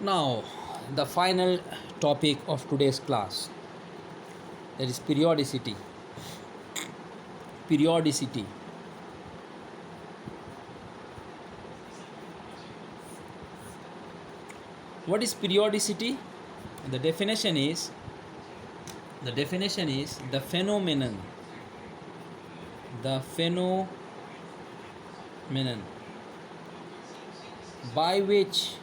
Now, the final topic of today's class, that is periodicity. Periodicity. What is periodicity? The definition is the phenomenon by which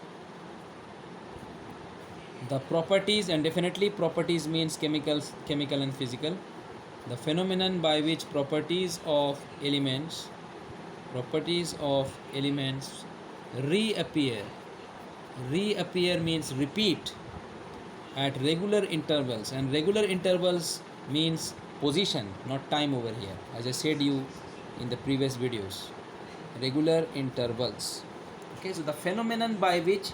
the properties, and definitely properties means chemical and physical, the phenomenon by which properties of elements reappear means repeat at regular intervals, and regular intervals means position, not time over here, as I said you in the previous videos. Regular intervals. Okay, so the phenomenon by which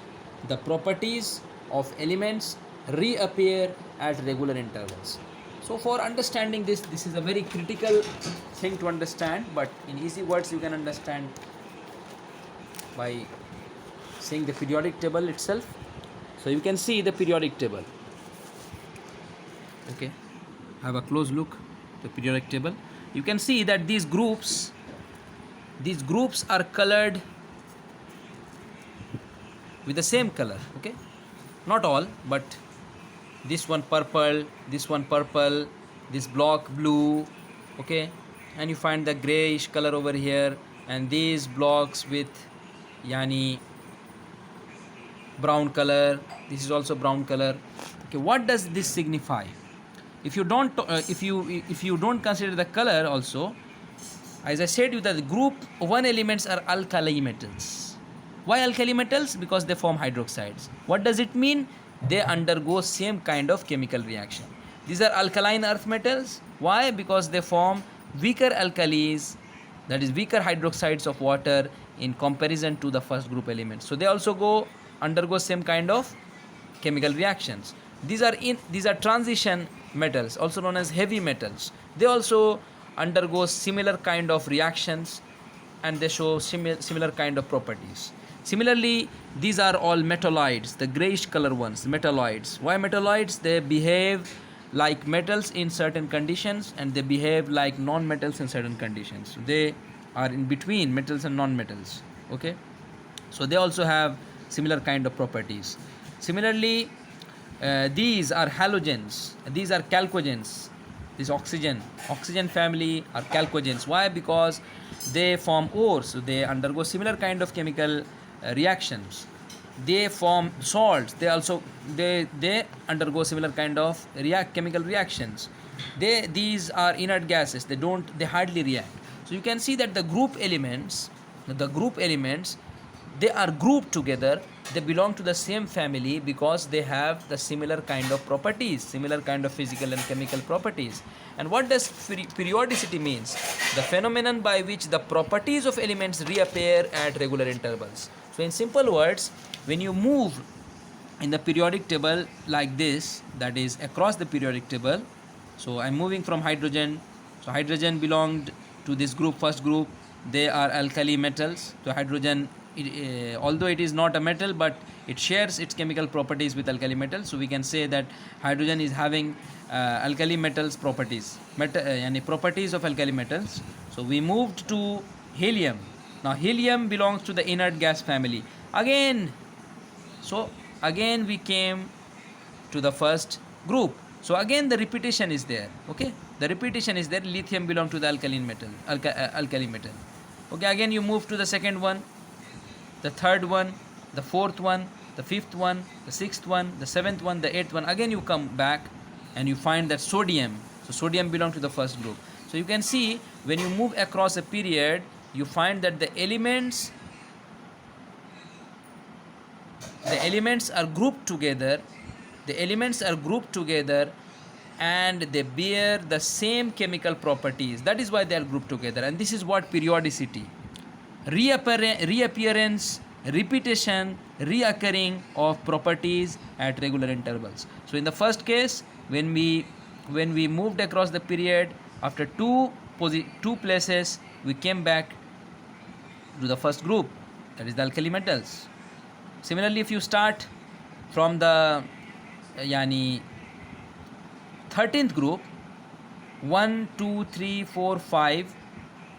the properties of elements reappear at regular intervals. So for understanding this is a very critical thing to understand, but in easy words you can understand by seeing the periodic table itself. So you can see the periodic table. Okay, have a close look the periodic table. You can see that these groups are colored with the same color. Okay, not all, but this one purple, this block blue. Okay, and you find the grayish color over here, and these blocks with yani brown color. This is also brown color. Okay, what does this signify? If you don't consider the color also, as I said you, that the group 1 elements are alkali metals. Why alkali metals? Because they form hydroxides. What does it mean? They undergo same kind of chemical reaction. These are alkaline earth metals. Why? Because they form weaker alkalis, that is weaker hydroxides of water in comparison to the first group elements. So they also undergo same kind of chemical reactions. These are transition metals, also known as heavy metals. They also undergo similar kind of reactions, and they show similar kind of properties. Similarly, these are all metalloids, the grayish color ones, metalloids. Why metalloids? They behave like metals in certain conditions, and they behave like non-metals in certain conditions. They are in between metals and non-metals. Okay, so they also have similar kind of properties. Similarly, these are halogens, these are chalcogens. This oxygen family are chalcogens. Why? Because they form ores, so they undergo similar kind of chemical reactions. They form salts, they undergo similar kind of chemical reactions. These are inert gases, they hardly react. So you can see that the group elements, they are grouped together. They belong to the same family because they have the similar kind of properties, similar kind of physical and chemical properties. And what does periodicity means? The phenomenon by which the properties of elements reappear at regular intervals. So in simple words, when you move in the periodic table like this, that is across the periodic table, so I'm moving from hydrogen. So hydrogen belonged to this group, first group. They are alkali metals. So hydrogen, although it is not a metal, but it shares its chemical properties with alkali metals. So we can say that hydrogen is having alkali metals properties, properties of alkali metals. So we moved to helium. Now helium belongs to the inert gas family. Again we came to the first group. So again the repetition is there. Okay, the repetition is there. Lithium belongs to the alkali metal. Okay, again you move to the second one, the third one, the fourth one, the fifth one, the sixth one, the seventh one, the eighth one. Again you come back and you find that sodium. So sodium belongs to the first group. So you can see when you move across a period, you find that the elements are grouped together. And they bear the same chemical properties. That is why they are grouped together. And this is what periodicity: reappearance, repetition, reoccurring of properties at regular intervals. So in the first case, when we moved across the period, after two places, we came back to the first group, that is the alkali metals. Similarly, if you start from the yani 13th group, 1 2 3 4 5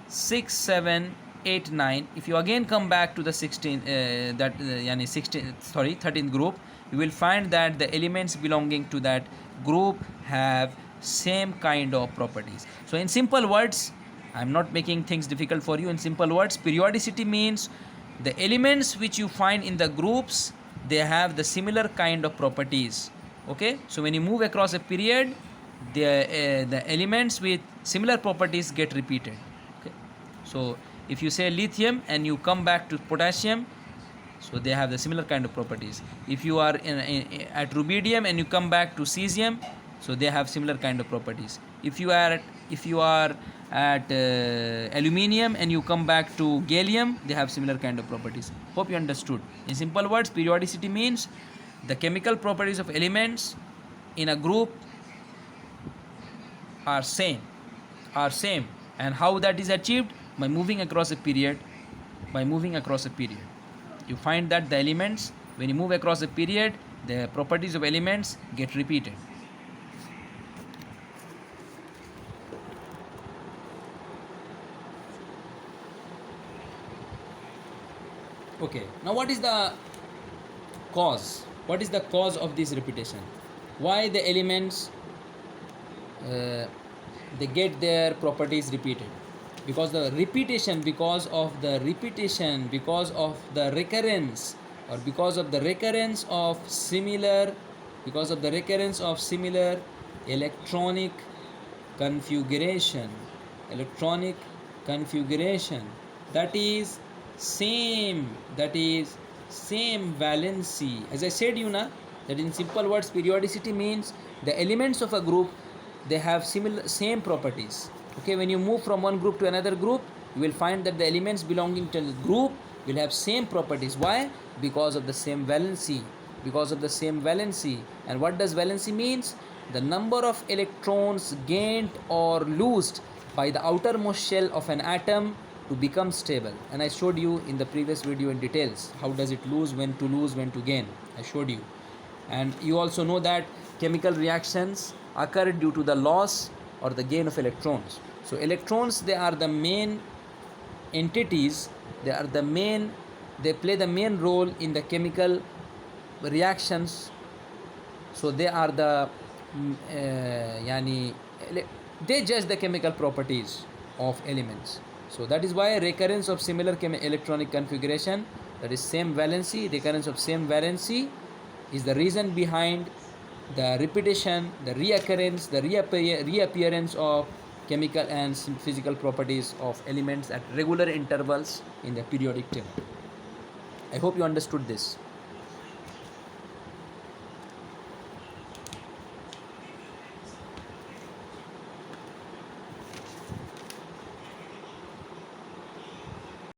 6 7 8 9, if you again come back to the 13th group, you will find that the elements belonging to that group have same kind of properties. So in simple words, I'm not making things difficult for you. In simple words, periodicity means the elements which you find in the groups, they have the similar kind of properties. Okay, so when you move across a period, the elements with similar properties get repeated. Okay, so if you say lithium and you come back to potassium, so they have the similar kind of properties. If you are at rubidium and you come back to cesium, so they have similar kind of properties. If you are at aluminium and you come back to gallium, they have similar kind of properties. Hope you understood. In simple words, periodicity means the chemical properties of elements in a group are same, and how that is achieved? By moving across a period. You find that the elements, when you move across a period, the properties of elements get repeated. Okay, now what is the cause? What is the cause of this repetition? Why the elements they get their properties repeated? Because of the recurrence, or because of the recurrence of similar electronic configuration, that is same valency. As I said that in simple words, periodicity means the elements of a group, they have same properties. Okay, when you move from one group to another group, you will find that the elements belonging to the group will have same properties. Why? Because of the same valency. And what does valency means? The number of electrons gained or loosed by the outermost shell of an atom to become stable. And I showed you in the previous video in details how does it lose, when to gain. I showed you. And you also know that chemical reactions occur due to the loss or the gain of electrons. So electrons, they are the main entities, they play the main role in the chemical reactions. So they are the they judge the chemical properties of elements. So that is why recurrence of similar electronic configuration, that is same valency, recurrence of same valency is the reason behind the repetition, the reoccurrence, the reappearance of chemical and physical properties of elements at regular intervals in the periodic table. I hope you understood this.